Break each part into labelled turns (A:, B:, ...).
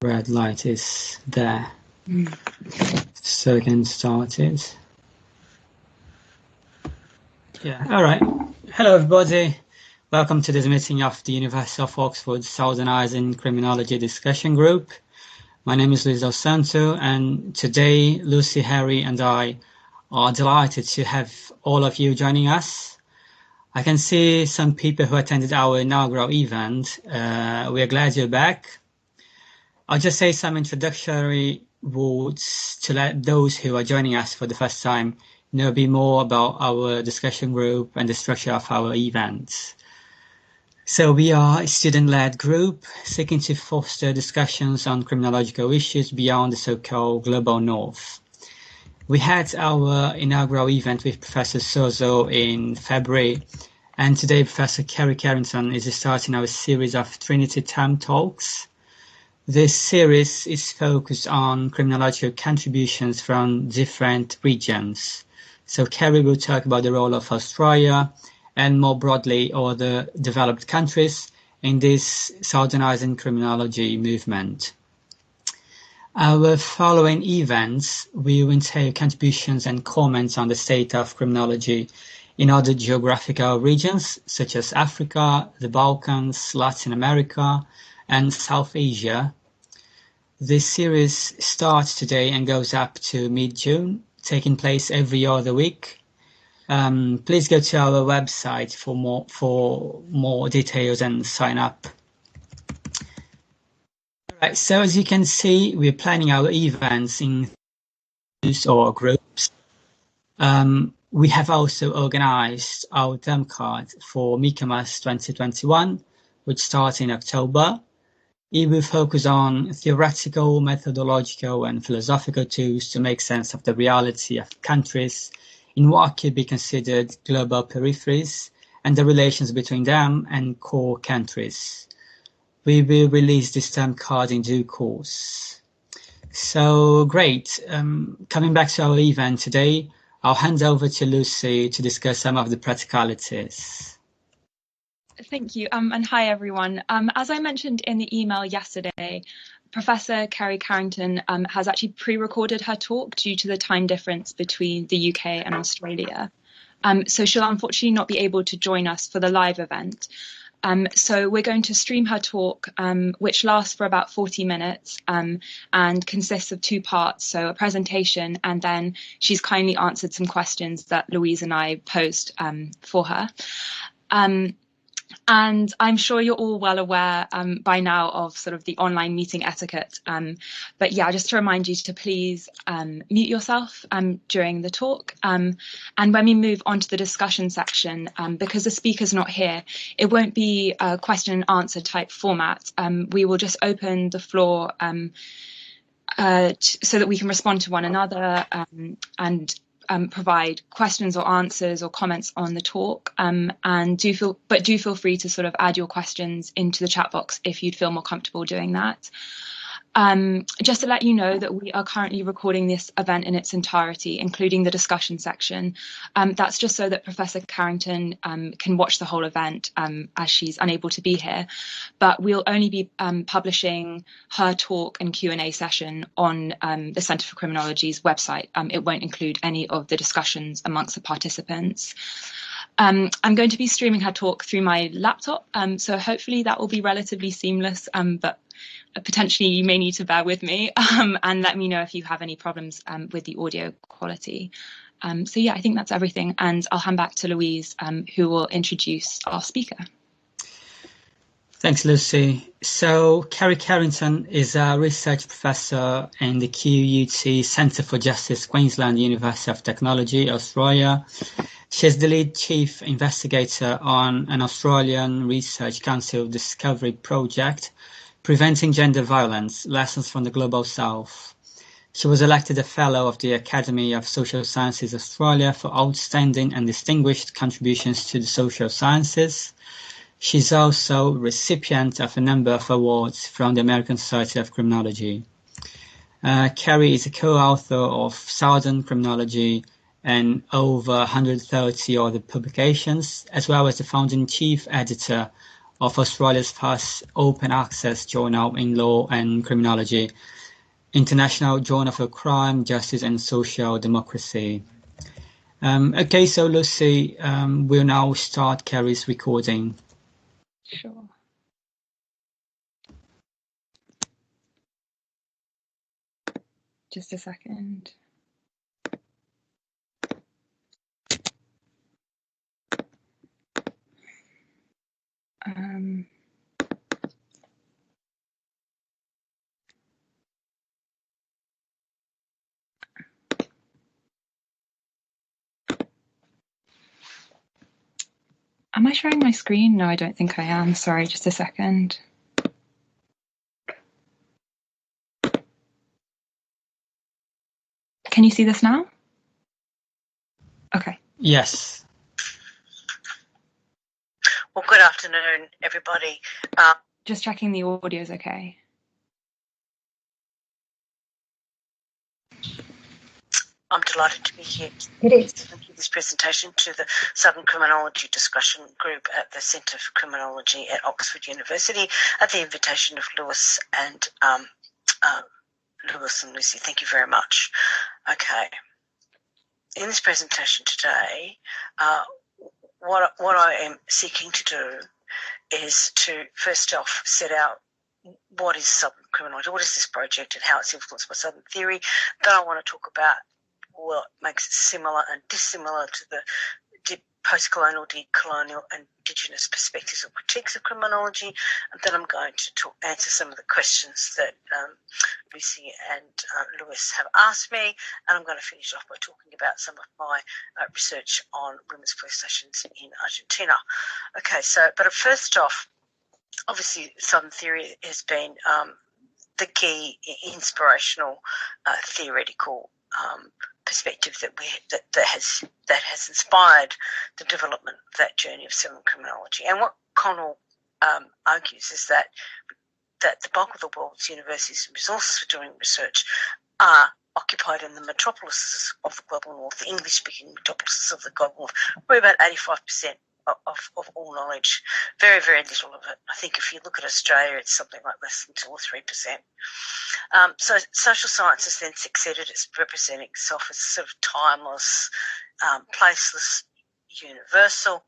A: red light is there. So we can start it. Yeah, all right. Hello, everybody. Welcome to this meeting of the University of Oxford Southernising Criminology discussion group. My name is Luis Del Santo, and today Lucy, Harry, and I are delighted to have all of you joining us. I can see some people who attended our inaugural event. We are glad you're back. I'll just say some introductory words to let those who are joining us for the first time know a bit more about our discussion group and the structure of our events. So we are a student-led group seeking to foster discussions on criminological issues beyond the so-called global north. We had our inaugural event with Professor Sozo in February, and today Professor Kerry Carrington is starting our series of Trinity Term Talks. This series is focused on criminological contributions from different regions. So Kerry will talk about the role of Australia and more broadly other developed countries in this Southernising Criminology movement. Our following events will entail contributions and comments on the state of criminology in other geographical regions such as Africa, the Balkans, Latin America, and South Asia. This series starts today and goes up to mid-June, taking place every other week. Please go to our website for more details and sign up. All right, so as you can see, we're planning our events in groups. We have also organized our term card for Michaelmas 2021, which starts in October. It will focus on theoretical, methodological, and philosophical tools to make sense of the reality of countries in what could be considered global peripheries and the relations between them and core countries. We will release this term card in due course. So great. Coming back to our event today, I'll hand over to Lucy to discuss some of the practicalities.
B: Thank you, and hi everyone. As I mentioned in the email yesterday, Professor Kerry Carrington has actually pre-recorded her talk due to the time difference between the UK and Australia. So she'll unfortunately not be able to join us for the live event. So we're going to stream her talk, which lasts for about 40 minutes and consists of two parts, so a presentation, and then she's kindly answered some questions that Louise and I posed for her. And I'm sure you're all well aware by now of sort of the online meeting etiquette. But yeah, just to remind you to please mute yourself during the talk. And when we move on to the discussion section, because the speaker's not here, it won't be a question and answer type format. We will just open the floor so that we can respond to one another and provide questions or answers or comments on the talk, and do feel free to sort of add your questions into the chat box if you'd feel more comfortable doing that. Just to let you know that we are currently recording this event in its entirety, including the discussion section. That's just so that Professor Carrington can watch the whole event as she's unable to be here. But we'll only be publishing her talk and Q&A session on the Centre for Criminology's website. It won't include any of the discussions amongst the participants. I'm going to be streaming her talk through my laptop, so hopefully that will be relatively seamless, but potentially you may need to bear with me and let me know if you have any problems with the audio quality. So yeah, I think that's everything, and I'll hand back to Louise, who will introduce our speaker.
A: Thanks, Lucy. So Kerry Carrington is a research professor in the QUT Centre for Justice, Queensland, University of Technology, Australia. She's the lead chief investigator on an Australian Research Council Discovery project, Preventing Gender Violence, Lessons from the Global South. She was elected a Fellow of the Academy of Social Sciences Australia for outstanding and distinguished contributions to the social sciences. She's also recipient of a number of awards from the American Society of Criminology. Kerry is a co-author of Southern Criminology and over 130 other publications, as well as the founding chief editor of Australia's first open access journal in law and criminology, International Journal for Crime, Justice and Social Democracy. Okay, so Lucy, we'll now start Kerry's recording.
B: Sure. Just a second. Am I sharing my screen? No, I don't think I am. Sorry, just a second. Can you see this now? Okay.
A: Yes.
C: Well, good afternoon, everybody.
B: Just checking the audio is okay.
C: I'm delighted to be here.
B: It is.
C: To give this presentation to the Southern Criminology Discussion Group at the Centre for Criminology at Oxford University at the invitation of Lewis and Lucy. Thank you very much. Okay. In this presentation today, what I am seeking to do is to first off set out what is Southern Criminology, what is this project and how it's influenced by Southern theory. Then I want to talk about what makes it similar and dissimilar to the post-colonial, decolonial and Indigenous perspectives or critiques of criminology. And then I'm going to answer some of the questions that Lucy and Lewis have asked me. And I'm going to finish off by talking about some of my research on women's police stations in Argentina. Okay, so, but first off, obviously Southern theory has been the key inspirational theoretical perspective that has inspired the development of that journey of Southern criminology. And what Connell argues is that the bulk of the world's universities and resources for doing research are occupied in the metropolises of the global north, the English-speaking metropolises of the global north, where about 85% of all knowledge, very, very little of it. I think if you look at Australia, it's something like less than 2 or 3%. So social science has then succeeded as representing itself as sort of timeless, placeless, universal.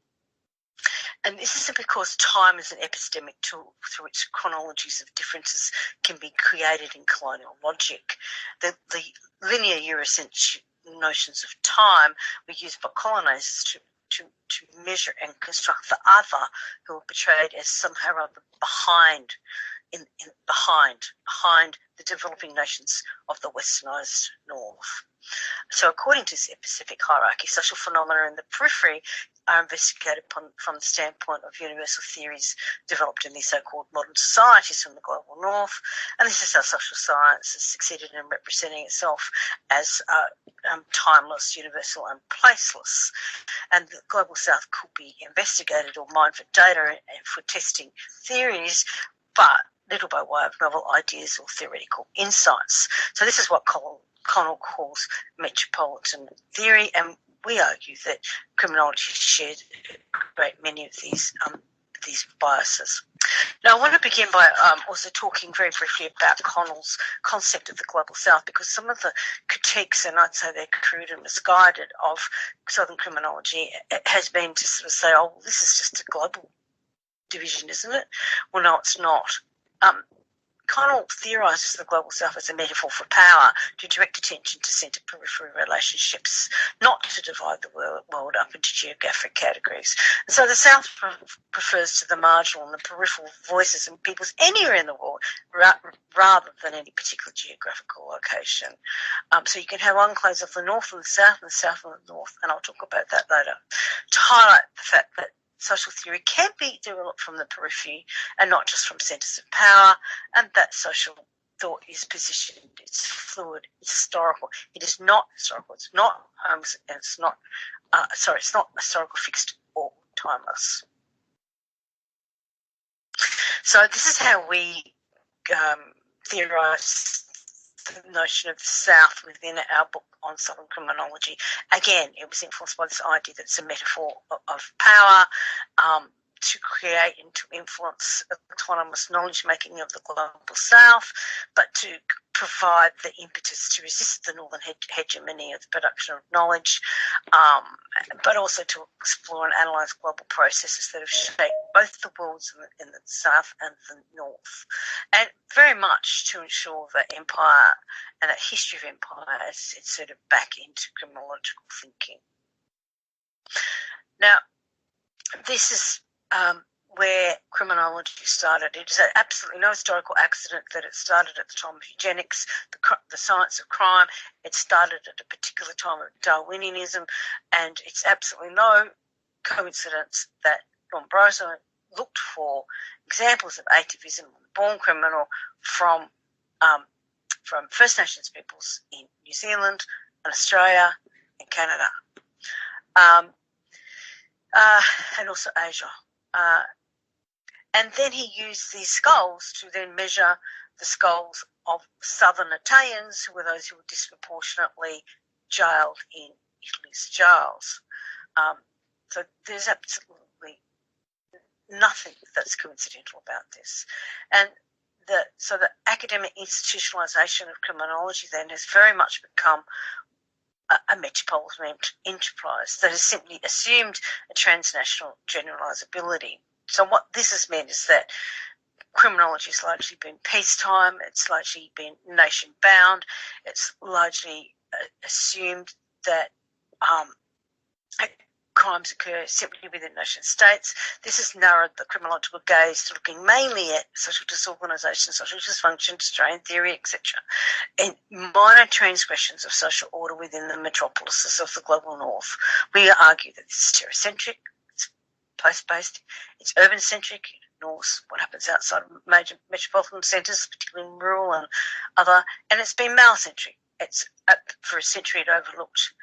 C: And this is because time is an epistemic tool through which chronologies of differences can be created in colonial logic. The linear Eurocentric notions of time were used by colonisers to measure and construct the other, who are portrayed as somehow or other behind the developing nations of the westernised north. So according to this epistemic hierarchy, social phenomena in the periphery are investigated from the standpoint of universal theories developed in these so-called modern societies from the global north. And this is how social science has succeeded in representing itself as timeless, universal and placeless. And the global south could be investigated or mined for data and for testing theories, but little by way of novel ideas or theoretical insights. So this is what Connell calls metropolitan theory, and we argue that criminology shares a great many of these biases. Now, I want to begin by also talking very briefly about Connell's concept of the global south, because some of the critiques, and I'd say they're crude and misguided, of Southern criminology has been to sort of say, oh, well, this is just a global division, isn't it? Well, no, it's not. Connell theorises the global south as a metaphor for power, to direct attention to centre-periphery relationships, not to divide the world up into geographic categories. And so the south refers to the marginal and the peripheral voices and peoples anywhere in the world, rather than any particular geographical location. So you can have enclaves of the north and the south and the north, and I'll talk about that later, to highlight the fact that social theory can be developed from the periphery and not just from centres of power, and that social thought is positioned, it's fluid, it's historical. It is not historical, it's not it's not historical, fixed or timeless. So this is how we theorise the notion of the South within our book on Southern criminology. Again, it was influenced by this idea that it's a metaphor of power, to create and to influence autonomous knowledge-making of the global south, but to provide the impetus to resist the northern hegemony of the production of knowledge, but also to explore and analyse global processes that have shaped both the worlds in the south and the north, and very much to ensure that empire and that history of empire is inserted back into criminological thinking. Now, this is where criminology started. It is absolutely no historical accident that it started at the time of eugenics, the science of crime. It started at a particular time of Darwinianism, and it's absolutely no coincidence that Lombroso looked for examples of atavism on the born criminal from First Nations peoples in New Zealand and Australia and Canada, and also Asia. And then he used these skulls to then measure the skulls of southern Italians, who were those who were disproportionately jailed in Italy's jails. So there's absolutely nothing that's coincidental about this. And so the academic institutionalisation of criminology then has very much become a metropolitan enterprise that has simply assumed a transnational generalisability. So what this has meant is that criminology has largely been peacetime, it's largely been nation-bound, it's largely assumed that crimes occur simply within nation states. This has narrowed the criminological gaze to looking mainly at social disorganisation, social dysfunction, strain theory, etc., and minor transgressions of social order within the metropolises of the global north. We argue that this is terracentric, it's post-based, it's urban-centric, it ignores what happens outside of major metropolitan centres, particularly in rural and other, and it's been male-centric. It's, for a century, it overlooked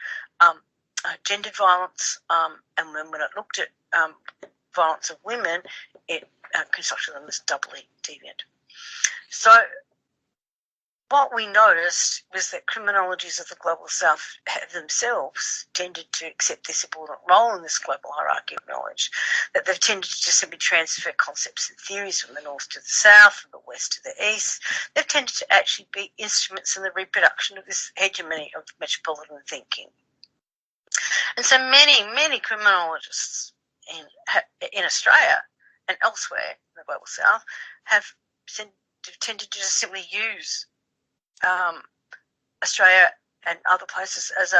C: gendered violence, and when it looked at violence of women, it constructed them as doubly deviant. So what we noticed was that criminologies of the global south have themselves tended to accept their subordinate role in this global hierarchy of knowledge, that they've tended to just simply transfer concepts and theories from the north to the south, from the west to the east. They've tended to actually be instruments in the reproduction of this hegemony of metropolitan thinking. And so many criminologists in Australia and elsewhere in the global south have tended to just simply use Australia and other places as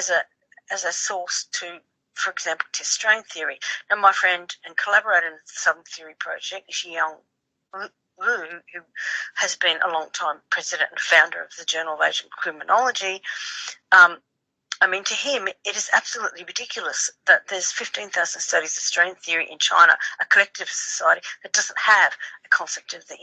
C: a source to, for example, test strain theory. Now, my friend and collaborator in the Southern Theory Project, Xiang Lu, who has been a long-time president and founder of the Journal of Asian Criminology, I mean, to him, it is absolutely ridiculous that there's 15,000 studies of strain theory in China, a collectivist society that doesn't have a concept of the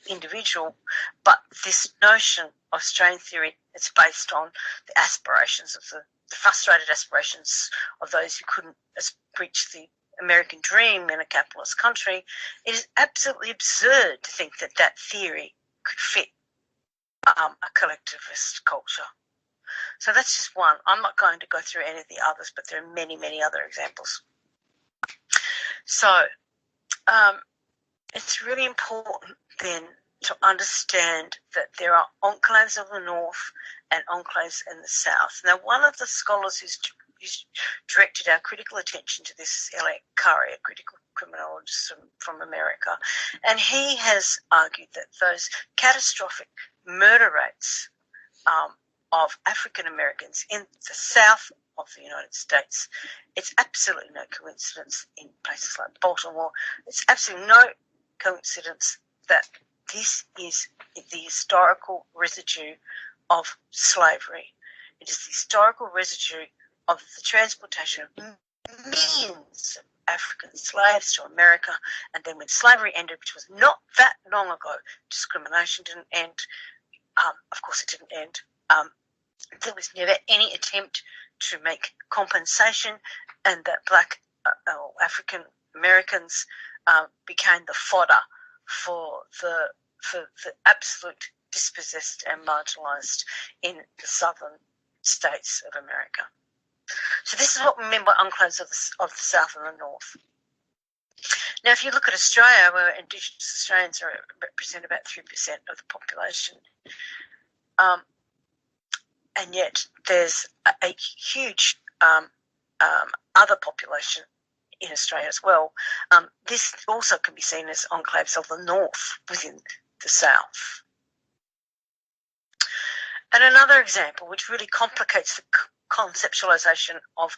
C: individual, but this notion of strain theory is based on the aspirations of the frustrated aspirations of those who couldn't reach the American dream in a capitalist country. It is absolutely absurd to think that that theory could fit a collectivist culture. So that's just one. I'm not going to go through any of the others, but there are many, many other examples. So it's really important then to understand that there are enclaves of the north and enclaves in the south. Now, one of the scholars who's directed our critical attention to this is Elliot Curry, a critical criminologist from America, and he has argued that those catastrophic murder rates of African Americans in the south of the United States, it's absolutely no coincidence in places like Baltimore. It's absolutely no coincidence that this is the historical residue of slavery. It is the historical residue of the transportation of millions of African slaves to America, and then when slavery ended, which was not that long ago, discrimination didn't end. Of course, it didn't end. There was never any attempt to make compensation, and that black African Americans became the fodder for the absolute dispossessed and marginalised in the southern states of America. So this is what we mean by enclaves of the south and the north. Now, if you look at Australia, where Indigenous Australians represent about 3% of the population, and yet there's a huge other population in Australia as well. This also can be seen as enclaves of the north within the south. And another example which really complicates the conceptualisation of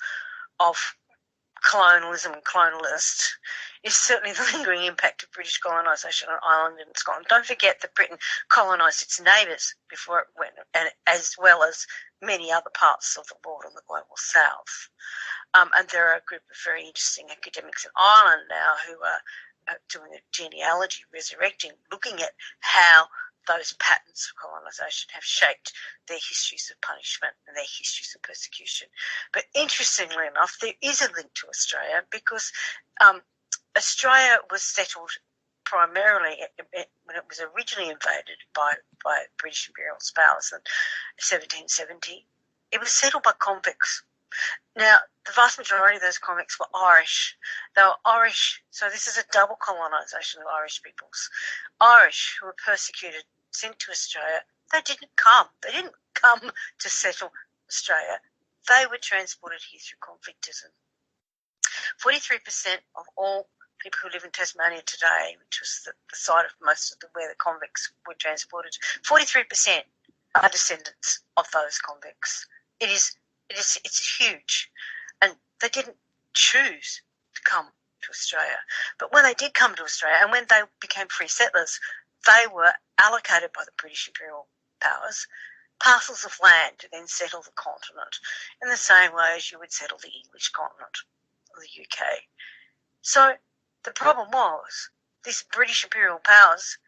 C: colonialism and colonialists is certainly the lingering impact of British colonisation on Ireland and Scotland. Don't forget that Britain colonised its neighbours before it went, and as well as many other parts of the world in the global south. And there are a group of very interesting academics in Ireland now who are doing a genealogy, resurrecting, looking at how those patterns of colonisation have shaped their histories of punishment and their histories of persecution. But interestingly enough, there is a link to Australia because Australia was settled primarily when it was originally invaded by British imperial powers in 1770. It was settled by convicts. Now, the vast majority of those convicts were Irish. They were Irish, so this is a double colonisation of Irish peoples. Irish who were persecuted, sent to Australia, they didn't come. They didn't come to settle Australia. They were transported here through convictism. 43% of all people who live in Tasmania today, which was the site of most of where the convicts were transported, 43% are descendants of those convicts. It's huge, and they didn't choose to come to Australia. But when they did come to Australia, and when they became free settlers, they were allocated by the British imperial powers parcels of land to then settle the continent in the same way as you would settle the English continent or the UK. So the problem was these British imperial powers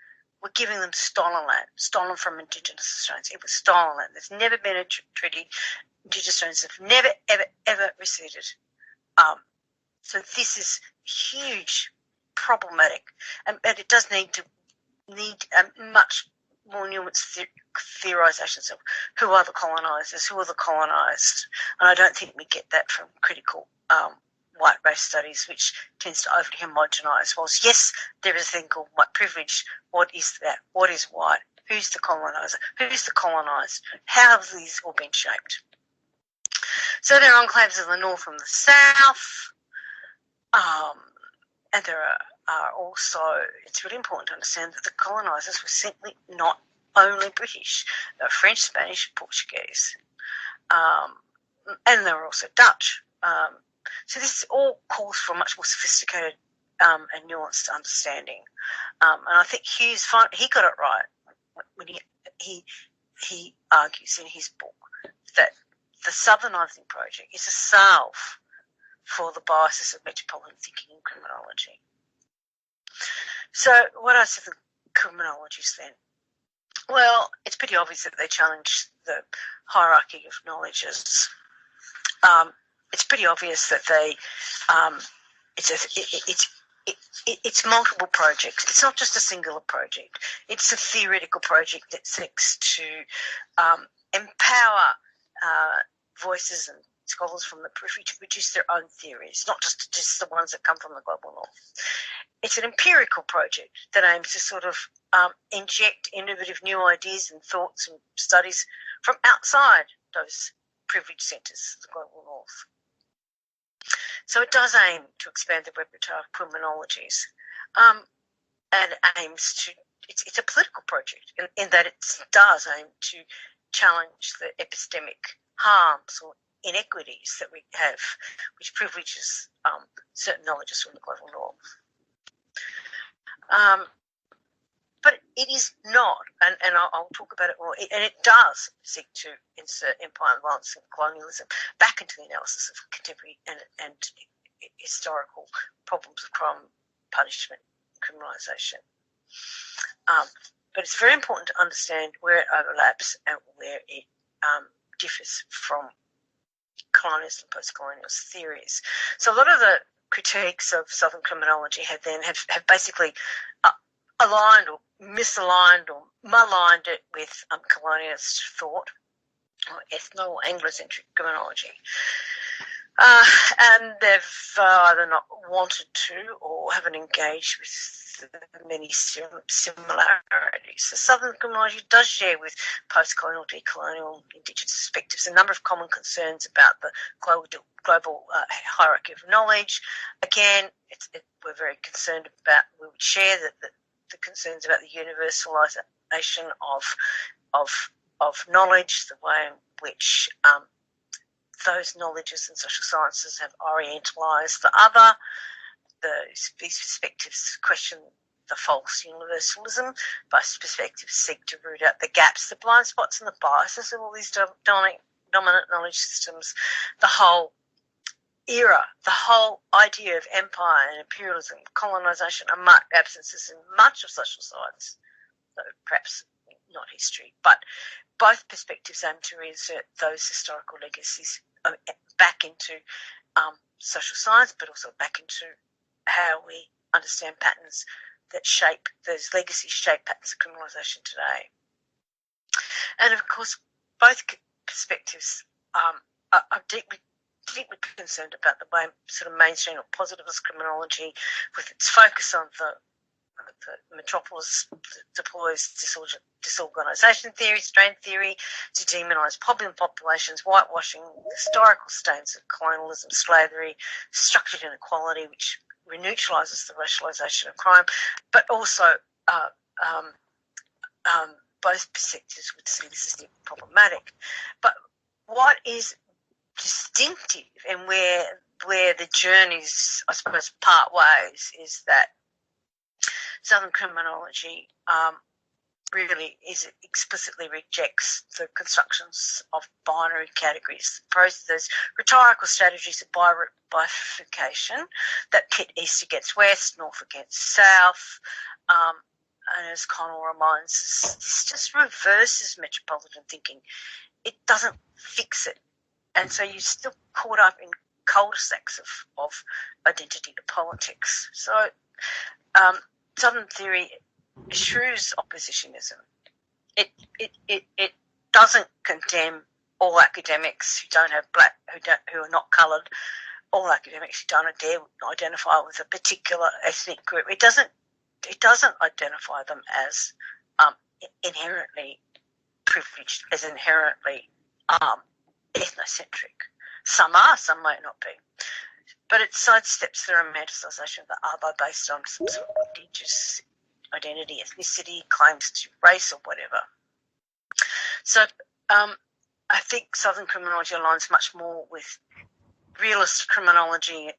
C: were giving them stolen land, stolen from Indigenous Australians. It was stolen land. There's never been a treaty. Indigenous Australians have never, ever, ever received it. So this is huge, problematic, and it does need much more nuanced theorisations of who are the colonisers, who are the colonised, and I don't think we get that from critical white race studies, which tends to overly homogenise. Whilst yes, there is a thing called white privilege. What is that? What is white? Who's the coloniser? Who's the colonised? How have these all been shaped? So there are enclaves of the north and the south, and there are also, it's really important to understand that the colonisers were simply not only British. They were French, Spanish, Portuguese, and they were also Dutch. So this all calls for a much more sophisticated and nuanced understanding. And I think Hughes, he got it right when he argues in his book that the Southernising project is a salve for the biases of metropolitan thinking in criminology. So what are the criminologies then? Well, it's pretty obvious that they challenge the hierarchy of knowledges. It's pretty obvious that they it's multiple projects. It's not just a singular project. It's a theoretical project that seeks to empower voices and scholars from the periphery to produce their own theories, not just the ones that come from the global north. It's an empirical project that aims to sort of inject innovative new ideas and thoughts and studies from outside those privileged centres of the global north. So it does aim to expand the repertoire of criminologies, and aims to, it's a political project in that it does aim to challenge the epistemic harms or inequities that we have, which privileges certain knowledges from the global north. But it is not, and I'll talk about it more, and it does seek to insert empire and violence and colonialism back into the analysis of contemporary and historical problems of crime, punishment, criminalisation. But it's very important to understand where it overlaps and where it differs from colonialist and post-colonialist theories. So a lot of the critiques of Southern criminology have basically aligned or misaligned or maligned it with colonialist thought or ethno or Anglocentric criminology. And they've either not wanted to or haven't engaged with the many similarities. The Southern criminology does share with post-colonial, decolonial, Indigenous perspectives a number of common concerns about the global hierarchy of knowledge. Again, we're very concerned about, we would share the concerns about the universalisation of knowledge, the way in which those knowledges and social sciences have orientalised the other. These perspectives question the false universalism. Both perspectives seek to root out the gaps, the blind spots and the biases of all these dominant knowledge systems. The whole era, the whole idea of empire and imperialism, colonisation are marked absences in much of social science, though perhaps not history. But both perspectives aim to reinsert those historical legacies back into social science, but also back into how we understand patterns that shape, those legacies shape patterns of criminalisation today. And of course, both perspectives are deeply concerned about the way sort of mainstream or positivist criminology, with its focus on the metropolis, deploys disorganisation theory, strain theory to demonise populations, whitewashing historical stains of colonialism, slavery, structured inequality, which neutralises the racialisation of crime, but also both perspectives would see this as problematic. But what is distinctive and where the journeys, I suppose, part ways is that Southern criminology really explicitly rejects the constructions of binary categories. Those rhetorical strategies of bifurcation that pit east against west, north against south, and as Connell reminds us, this just reverses metropolitan thinking. It doesn't fix it. And so you're still caught up in cul-de-sacs of identity to politics. So Southern theory eschews oppositionism. It doesn't condemn all academics who don't have who are not coloured, all academics who don't dare identify with a particular ethnic group. It doesn't identify them as inherently privileged, as inherently ethnocentric. Some are, some might not be. But it sidesteps the romanticisation of the other based on some sort of indigenous identity, ethnicity, claims to race or whatever. So I think Southern criminology aligns much more with realist criminology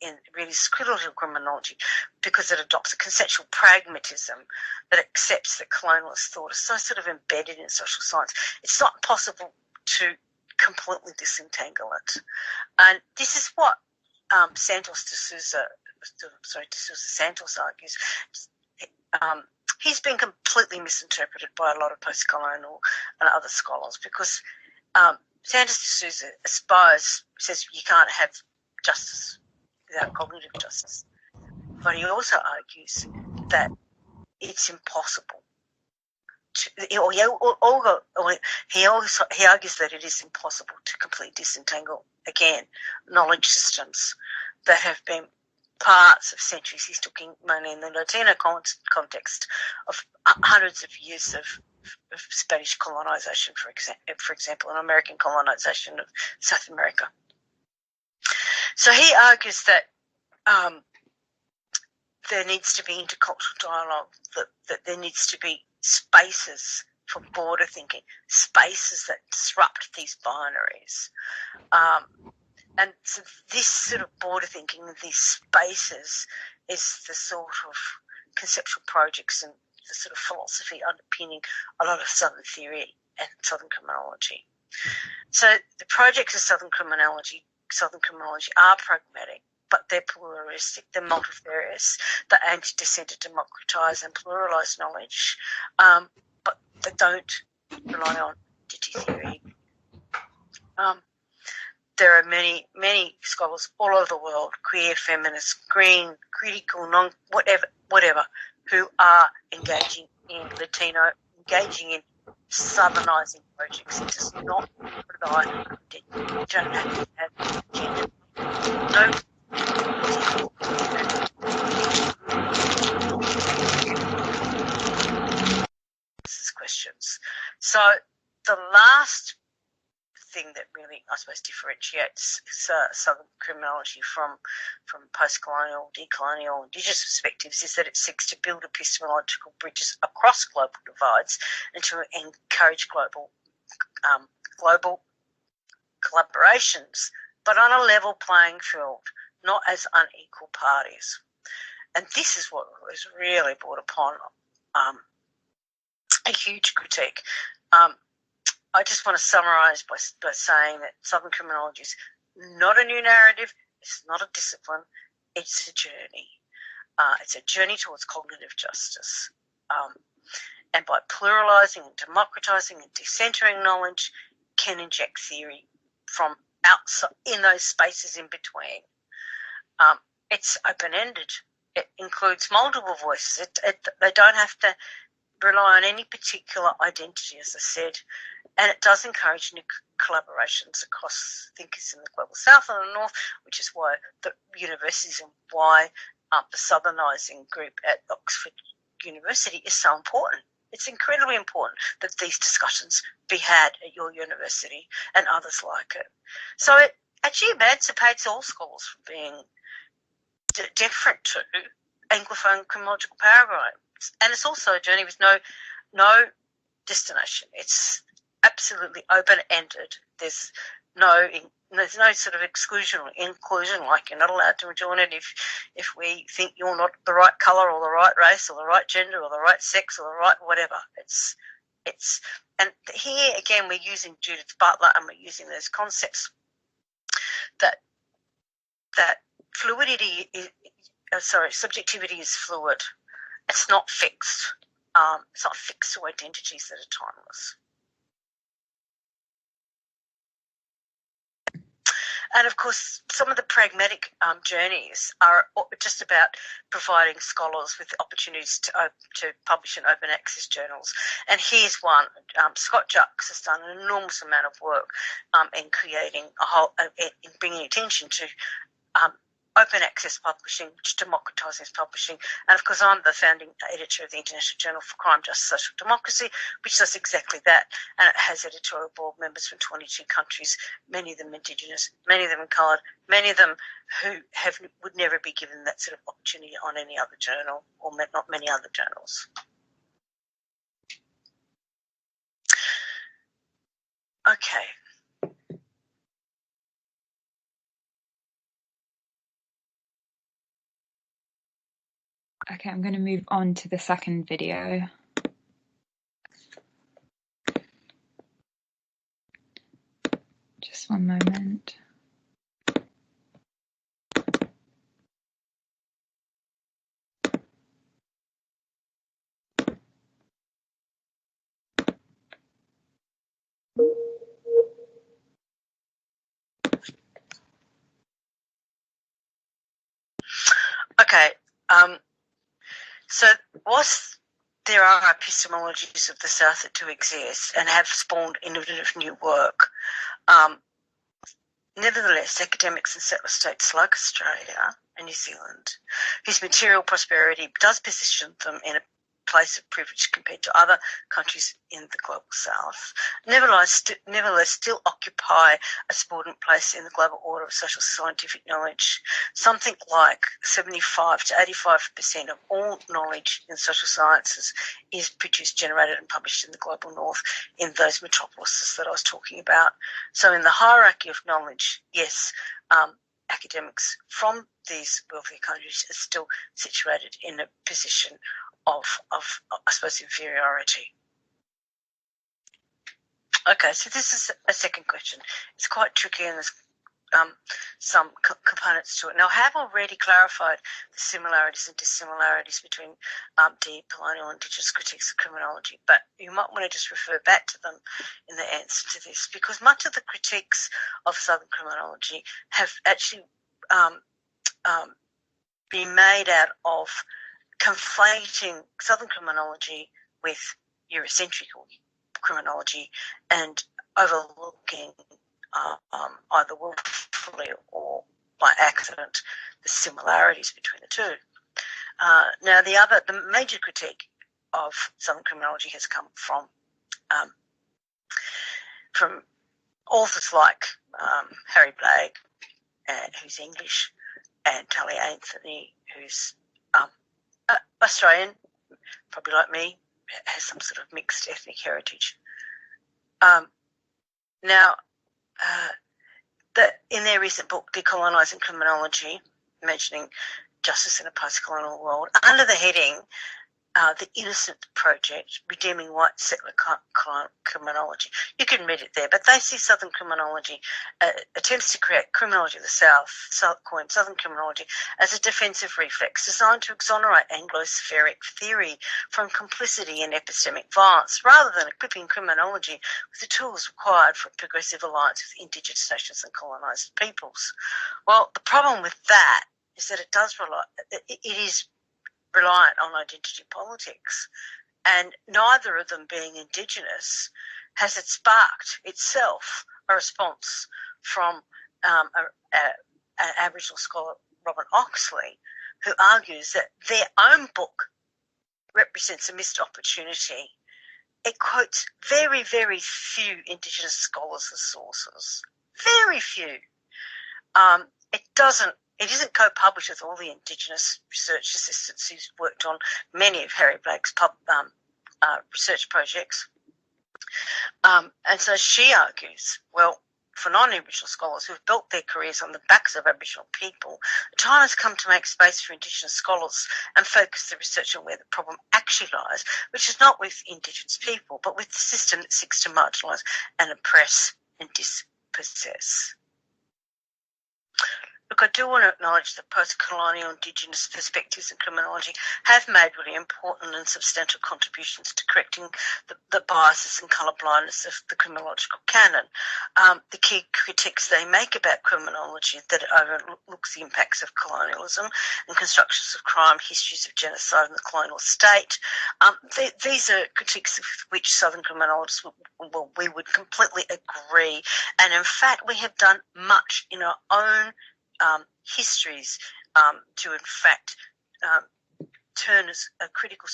C: in realist critical criminology because it adopts a conceptual pragmatism that accepts that colonialist thought is so sort of embedded in social science. It's not possible to completely disentangle it. And this is what D'Souza Santos argues. He's been completely misinterpreted by a lot of post-colonial and other scholars because Santos D'Souza says you can't have justice without cognitive justice. But he also argues that it's impossible. He argues that it is impossible to completely disentangle, again, knowledge systems that have been parts of centuries. He's talking mainly in the Latino context of hundreds of years of Spanish colonization, for example, and American colonization of South America. So he argues that there needs to be intercultural dialogue, that there needs to be spaces for border thinking, spaces that disrupt these binaries. And so this sort of border thinking, these spaces, is the sort of conceptual projects and the sort of philosophy underpinning a lot of Southern theory and Southern criminology. So the projects of Southern criminology are pragmatic, but they're pluralistic, they're multifarious, they aim to descend to democratise and pluralise knowledge, but they don't rely on identity theory. There are many scholars all over the world, queer, feminist, green, critical, whatever, who are engaging in Latino, engaging in Southernising projects. It does not provide, you don't have to have gender No questions. So the last thing that really, I suppose, differentiates Southern criminology from post-colonial, decolonial, Indigenous perspectives is that it seeks to build epistemological bridges across global divides and to encourage global collaborations, but on a level playing field, not as unequal parties. And this is what was really brought upon a huge critique. I just want to summarise by saying that Southern criminology is not a new narrative, it's not a discipline, it's a journey. It's a journey towards cognitive justice. And by pluralising and democratising and decentering knowledge, can inject theory from outside in those spaces in between. It's open-ended. It includes multiple voices. They don't have to rely on any particular identity, as I said, and it does encourage new collaborations across thinkers in the global south and the north, which is why the universities and why the Southernising group at Oxford University is so important. It's incredibly important that these discussions be had at your university and others like it. So it actually emancipates all scholars from being different to Anglophone criminological paradigms. And it's also a journey with no destination. It's absolutely open-ended. There's no sort of exclusion or inclusion, like you're not allowed to join it if we think you're not the right colour or the right race or the right gender or the right sex or the right whatever. And here again we're using Judith Butler and we're using those concepts that subjectivity is fluid. It's not fixed. It's not fixed to identities that are timeless. And of course, some of the pragmatic journeys are just about providing scholars with opportunities to publish in open access journals. And here's one. Scott Jacks has done an enormous amount of work in creating in bringing attention to open access publishing, which democratises publishing. And of course, I'm the founding editor of the International Journal for Crime, Justice, Social Democracy, which does exactly that. And it has editorial board members from 22 countries, many of them Indigenous, many of them coloured, many of them who would never be given that sort of opportunity on any other journal, or not many other journals. Okay.
B: Okay, I'm going to move on to the second video. Just one moment.
C: Okay. So whilst there are epistemologies of the South that do exist and have spawned innovative new work, nevertheless, academics in settler states like Australia and New Zealand, whose material prosperity does position them in a place of privilege compared to other countries in the global south, nevertheless still occupy a subordinate place in the global order of social scientific knowledge. Something like 75 to 85% of all knowledge in social sciences is produced, generated and published in the global north, in those metropolises that I was talking about. So in the hierarchy of knowledge, yes, academics from these wealthy countries are still situated in a position of I suppose, inferiority. Okay, so this is a second question. It's quite tricky and there's some components to it. Now, I have already clarified the similarities and dissimilarities between decolonial and Indigenous critiques of criminology, but you might want to just refer back to them in the answer to this, because much of the critiques of Southern criminology have actually been made out of conflating Southern criminology with Eurocentric criminology and overlooking either willfully or by accident the similarities between the two. Now, the major critique of Southern criminology has come from authors like Harry Blagg, who's English, and Tully Anthony, who's Australian, probably like me, has some sort of mixed ethnic heritage. In their recent book, Decolonizing Criminology, mentioning justice in a post-colonial world, under the heading The Innocent Project, Redeeming White Settler Criminology. You can read it there, but they see Southern criminology, attempts to create criminology of the South, coined Southern criminology, as a defensive reflex designed to exonerate Anglo-spheric theory from complicity in epistemic violence, rather than equipping criminology with the tools required for a progressive alliance with indigenous nations and colonised peoples. Well, the problem with that is that it is reliant on identity politics, and neither of them being Indigenous has it sparked itself a response from an Aboriginal scholar, Robin Oxley, who argues that their own book represents a missed opportunity. It quotes very, very few Indigenous scholars as sources, very few. It isn't co-published with all the Indigenous research assistants who's worked on many of Harry Blake's research projects. And so she argues, well, for non-Aboriginal scholars who have built their careers on the backs of Aboriginal people, the time has come to make space for Indigenous scholars and focus the research on where the problem actually lies, which is not with Indigenous people, but with the system that seeks to marginalise and oppress and dispossess. Look, I do want to acknowledge that post-colonial Indigenous perspectives in criminology have made really important and substantial contributions to correcting the biases and colour blindness of the criminological canon. The key critiques they make about criminology that it overlooks the impacts of colonialism and constructions of crime, histories of genocide in the colonial state. These are critiques with which Southern criminologists we would completely agree. And in fact, we have done much in our own histories to in fact turn a critical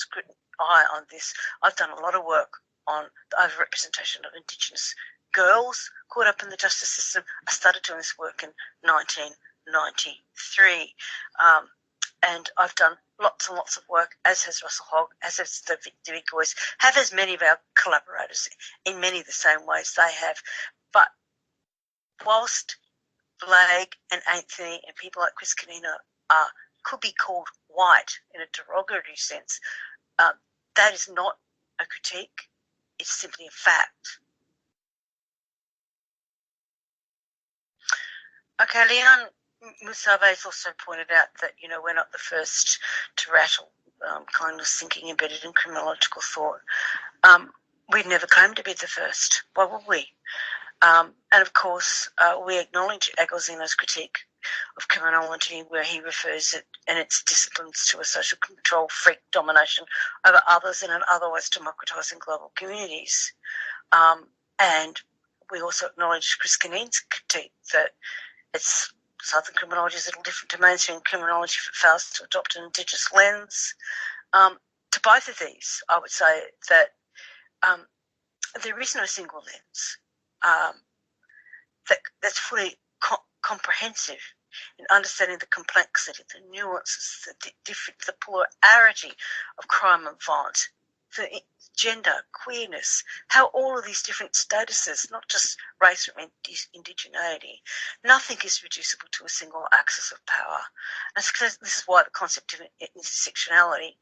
C: eye on this. I've done a lot of work on the overrepresentation of Indigenous girls caught up in the justice system. I started doing this work in 1993, and I've done lots and lots of work, as has Russell Hogg, as has the Victor Boyce, have as many of our collaborators in many of the same ways they have. But whilst Blagg and Anthony and people like Chris Canino could be called white in a derogatory sense, that is not a critique. It's simply a fact. Okay, Leon Musabe has also pointed out that, we're not the first to rattle colonialist thinking embedded in criminological thought. We'd never claimed to be the first. Why would we? And of course, we acknowledge Agostino's critique of criminology, where he refers it and its disciplines to a social control freak domination over others in an otherwise democratising global communities. And we also acknowledge Chris Canino's critique that Southern criminology is a little different to mainstream criminology if it fails to adopt an Indigenous lens. To both of these, I would say that there is no single lens that's fully comprehensive in understanding the complexity, the nuances, the polarity of crime and violence, the gender, queerness, how all of these different statuses, not just race or indigeneity, nothing is reducible to a single axis of power. And this is why the concept of intersectionality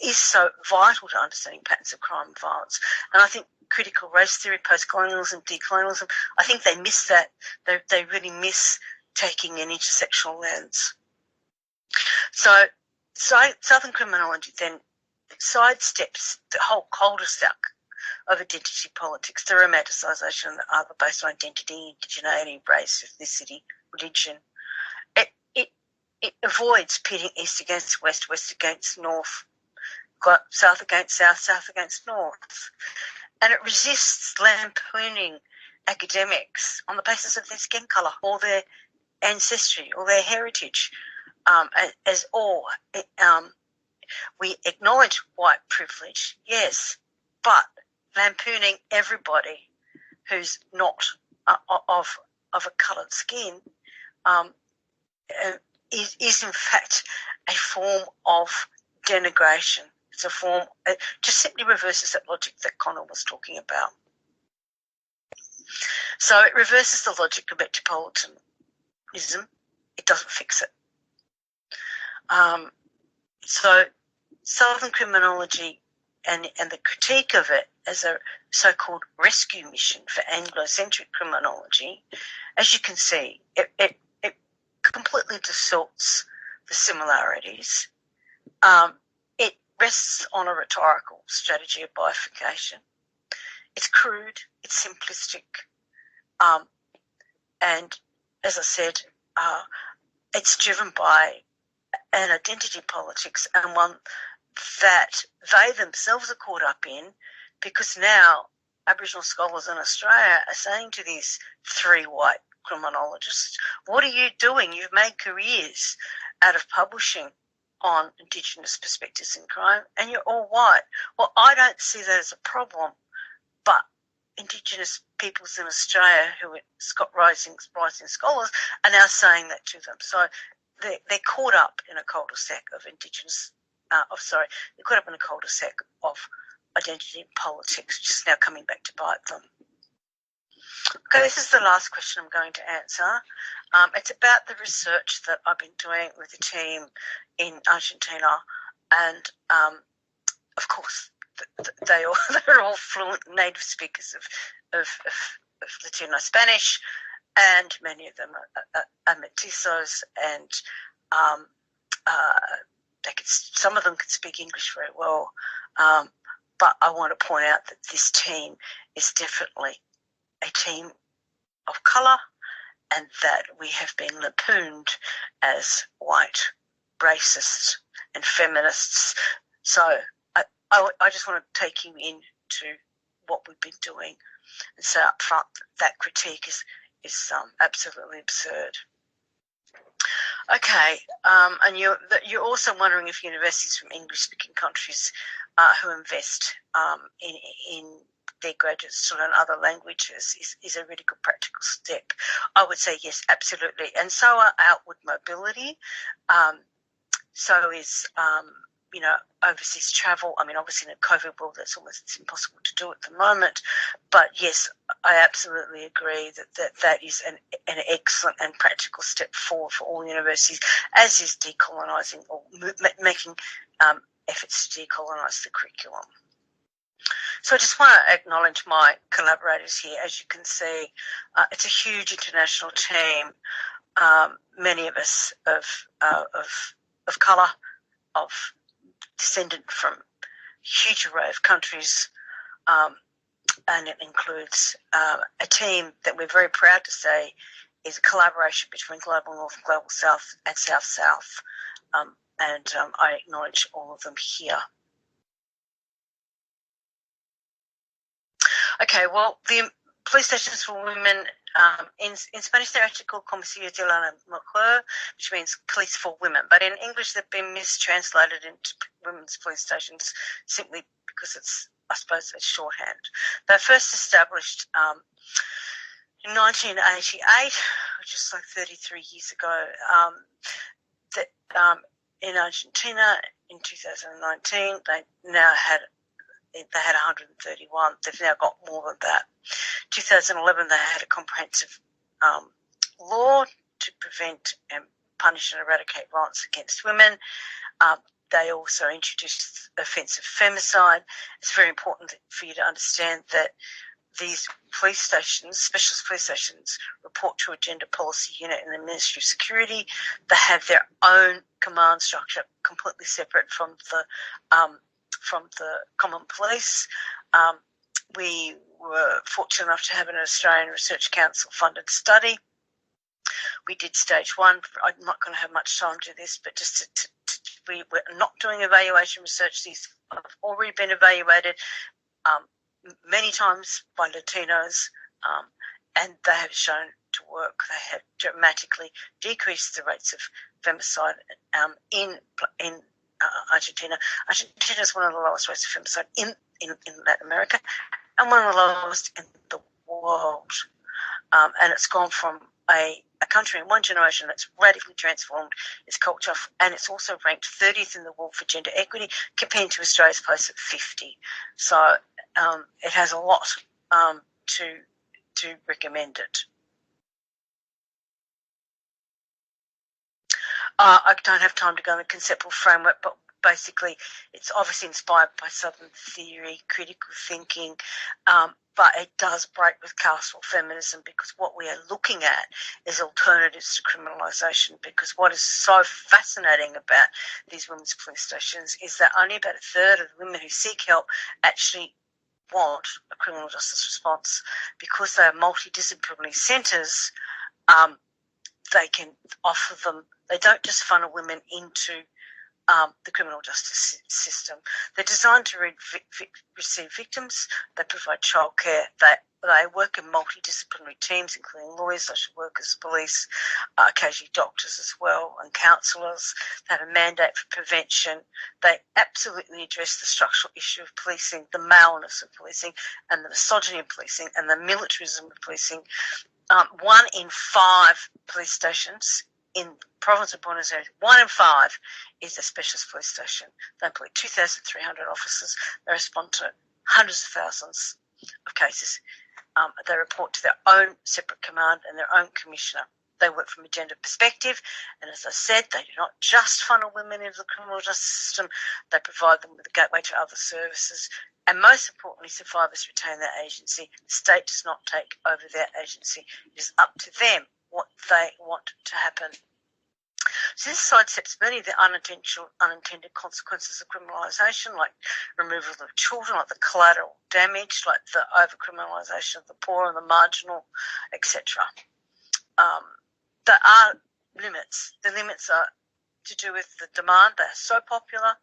C: is so vital to understanding patterns of crime and violence. And I think critical race theory, post-colonialism, decolonialism, I think they miss that. They really miss taking an intersectional lens. So Southern criminology then sidesteps the whole cul-de-sac of identity politics, the romanticisation of the based on identity, indigeneity, race, ethnicity, religion. It avoids pitting east against west, west against north, south against south, south against north. And it resists lampooning academics on the basis of their skin colour or their ancestry or their heritage as all. We acknowledge white privilege, yes, but lampooning everybody who's not of a coloured skin is in fact a form of denigration. It's a form, it just simply reverses that logic that Connor was talking about. So it reverses the logic of metropolitanism. It doesn't fix it. So Southern criminology and the critique of it as a so-called rescue mission for Anglo-centric criminology, as you can see, it completely distorts the similarities. It rests on a rhetorical strategy of bifurcation. It's crude, it's simplistic, and as I said, it's driven by an identity politics, and one that they themselves are caught up in, because now Aboriginal scholars in Australia are saying to these three white criminologists, what are you doing? You've made careers out of publishing on Indigenous perspectives in crime, and you're all white. Well, I don't see that as a problem, but Indigenous peoples in Australia who are rising scholars are now saying that to them. So they're caught up in a cul-de-sac of they're caught up in a cul-de-sac of identity and politics, just now coming back to bite them. Okay, this is the last question I'm going to answer. It's about the research that I've been doing with the team in Argentina, and of course, they're all fluent native speakers of Latino Spanish, and many of them are mestizos, and some of them can speak English very well. But I want to point out that this team is definitely a team of colour, and that we have been lampooned as white, racist and feminists. So I just want to take you into what we've been doing and say up front that critique is absolutely absurd. Okay, and you're also wondering if universities from English-speaking countries who invest in their graduates to learn other languages is a really good practical step. I would say yes, absolutely. And so are outward mobility. So is overseas travel. I mean, obviously in a COVID world, that's almost impossible to do at the moment. But yes, I absolutely agree that is an excellent and practical step forward for all universities, as is decolonising or making efforts to decolonise the curriculum. So I just want to acknowledge my collaborators here. As you can see, it's a huge international team. Many of us of colour, of descendant from a huge array of countries, and it includes a team that we're very proud to say is a collaboration between Global North and Global South and South-South, and I acknowledge all of them here. Okay, well, the police stations for women, in Spanish they're actually called Comisarías de la Mujer, which means police for women, but in English they've been mistranslated into women's police stations simply because it's, I suppose, it's shorthand. They were first established in 1988, which is like 33 years ago. In Argentina in 2019, they had 131. They've now got more than that. 2011, they had a comprehensive law to prevent and punish and eradicate violence against women. They also introduced offensive femicide. It's very important for you to understand that these police stations, specialist police stations, report to a gender policy unit in the Ministry of Security. They have their own command structure, completely separate from the common police. We were fortunate enough to have an Australian Research Council funded study. We did stage one. I'm not going to have much time to this, but just we were not doing evaluation research. These have already been evaluated many times by Latinos, and they have shown to work. They have dramatically decreased the rates of femicide in Argentina. Argentina is one of the lowest rates of femicide in Latin America and one of the lowest in the world. And it's gone from a country in one generation that's radically transformed its culture, and it's also ranked 30th in the world for gender equity compared to Australia's place at 50. So it has a lot to recommend it. I don't have time to go in the conceptual framework, but basically it's obviously inspired by Southern theory, critical thinking, but it does break with carceral feminism, because what we are looking at is alternatives to criminalisation. Because what is so fascinating about these women's police stations is that only about a third of the women who seek help actually want a criminal justice response. Because they are multidisciplinary centres, they can offer them, they don't just funnel women into the criminal justice system. They're designed to receive victims. They provide childcare. They work in multidisciplinary teams, including lawyers, social workers, police, occasionally doctors as well, and counsellors. They have a mandate for prevention. They absolutely address the structural issue of policing, the maleness of policing, and the misogyny of policing, and the militarism of policing. 1 in 5 police stations in the province of Buenos Aires, 1 in 5 is a specialist police station. They employ 2,300 officers. They respond to hundreds of thousands of cases. They report to their own separate command and their own commissioner. They work from a gender perspective, and as I said, they do not just funnel women into the criminal justice system. They provide them with a gateway to other services, and most importantly, survivors retain their agency. The state does not take over their agency. It is up to them what they want to happen. So this sidesteps many of the unintended consequences of criminalisation, like removal of children, like the collateral damage, like the over-criminalisation of the poor and the marginal, etc. There are limits. The limits are to do with the demand. They are so popular.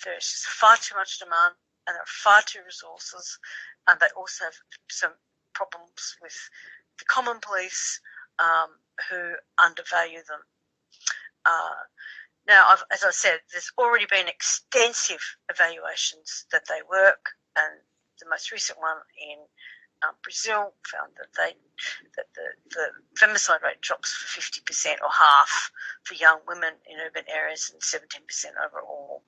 C: There is just far too much demand, and there are far too resources, and they also have some problems with the common police who undervalue them. Now, as I said, there's already been extensive evaluations that they work, and the most recent one in Brazil found that the femicide rate drops for 50% or half for young women in urban areas and 17% overall.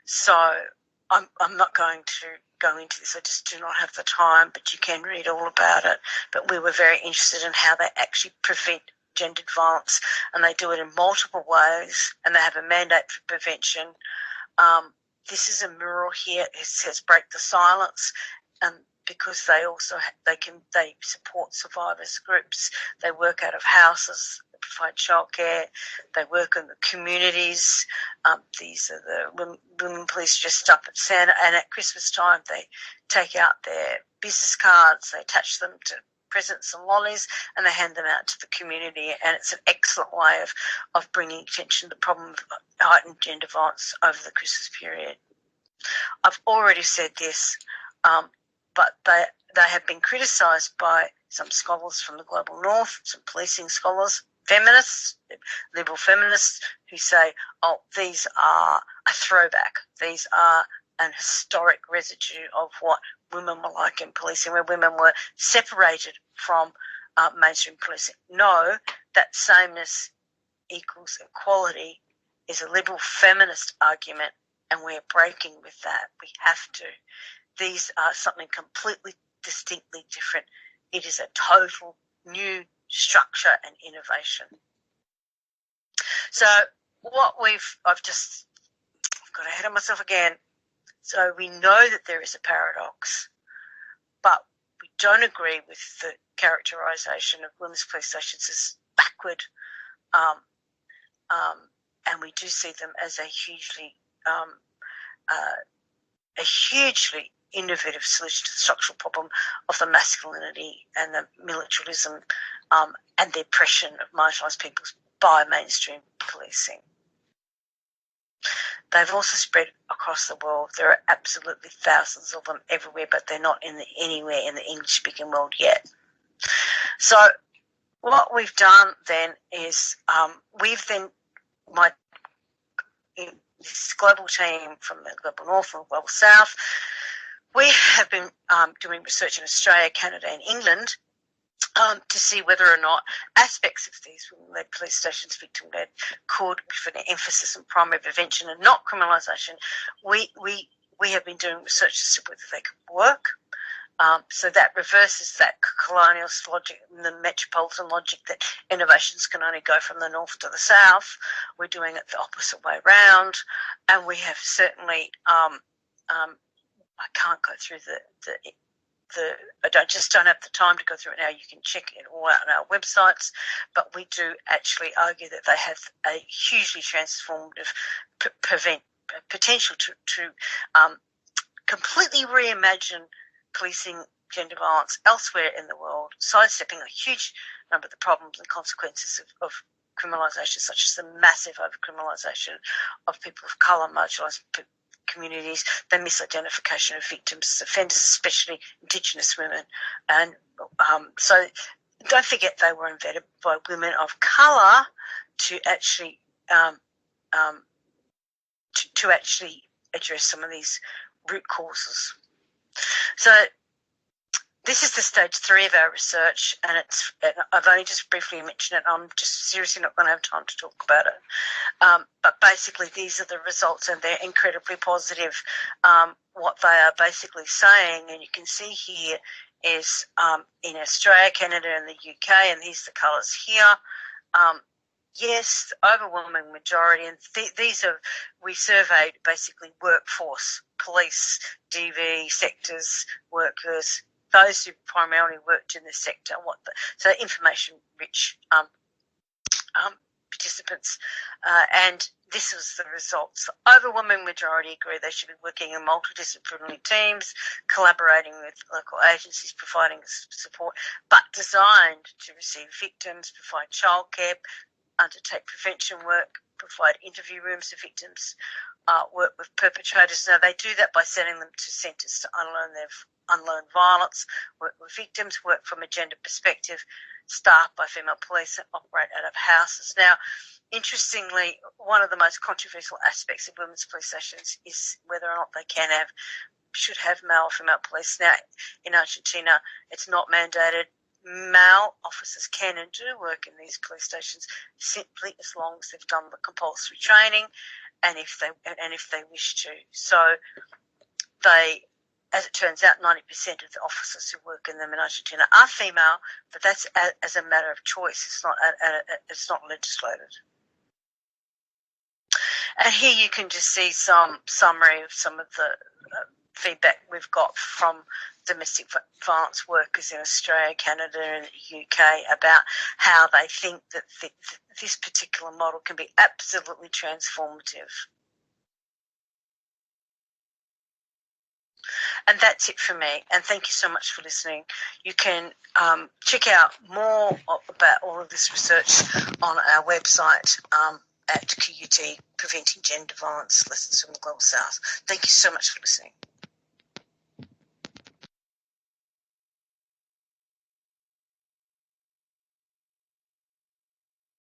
C: So I'm not going to go into this. I just do not have the time, but you can read all about it. But we were very interested in how they actually prevent gendered violence, and they do it in multiple ways, and they have a mandate for prevention. This is a mural here. It says "Break the Silence," and because they also they support survivors groups. They work out of houses. They provide childcare. They work in the communities. These are the women police dressed up at Santa, and at Christmas time they take out their business cards. They attach them to presents and lollies, and they hand them out to the community, and it's an excellent way of bringing attention to the problem of heightened gender violence over the Christmas period. I've already said this, but they have been criticised by some scholars from the global north, some policing scholars, feminists, liberal feminists, who say, oh, these are a throwback. These are an historic residue of what women were like in policing, where women were separated from mainstream policing. No, that sameness equals equality is a liberal feminist argument, and we're breaking with that. We have to. These are something completely distinctly different. It is a total new structure and innovation. So I've got ahead of myself again. So we know that there is a paradox, but we don't agree with the characterisation of women's police stations as backward, and we do see them as a hugely innovative solution to the structural problem of the masculinity and the militarism and the oppression of marginalised peoples by mainstream policing. They've also spread across the world. There are absolutely thousands of them everywhere, but they're not anywhere in the English-speaking world yet. So what we've done then is this global team from the Global North and Global South, we have been doing research in Australia, Canada and England to see whether or not aspects of these women-led police stations, victim-led, could, with an emphasis on primary prevention and not criminalisation, we have been doing research to see whether they could work. So that reverses that colonialist logic and the metropolitan logic that innovations can only go from the north to the south. We're doing it the opposite way round, and we have certainly. I can't go through I don't have the time to go through it now. You can check it all out on our websites, but we do actually argue that they have a hugely transformative potential to completely reimagine policing gender violence elsewhere in the world, sidestepping a huge number of the problems and consequences of criminalisation, such as the massive over-criminalisation of people of colour, marginalised communities, the misidentification of victims as offenders, especially Indigenous women. And so don't forget they were invented by women of colour to actually to actually address some of these root causes. So this is the stage 3 of our research, and I've only just briefly mentioned it. I'm just seriously not going to have time to talk about it. But basically, these are the results, and they're incredibly positive. What they are basically saying, and you can see here, is in Australia, Canada, and the UK, and here's the colours here. Yes, the overwhelming majority, and we surveyed basically workforce, police, DV, sectors, workers, those who primarily worked in this sector, so information-rich participants, and this was the results. The overwhelming majority agree they should be working in multidisciplinary teams, collaborating with local agencies, providing support, but designed to receive victims, provide childcare, undertake prevention work, provide interview rooms for victims, work with perpetrators. Now, they do that by sending them to centres to unlearn violence, work with victims, work from a gender perspective, staffed by female police, and operate out of houses. Now, interestingly, one of the most controversial aspects of women's police stations is whether or not they should have male or female police. Now, in Argentina, it's not mandated. Male officers can and do work in these police stations simply as long as they've done the compulsory training and if they wish to. So as it turns out, 90% of the officers who work in them in Argentina are female, but that's as a matter of choice. It's not legislated. And here you can just see some summary of some of the feedback we've got from domestic violence workers in Australia, Canada and the UK about how they think that this particular model can be absolutely transformative. And that's it for me, and thank you so much for listening. You can check out more about all of this research on our website at QUT, Preventing Gender Violence Lessons from the Global South. Thank you so much for listening.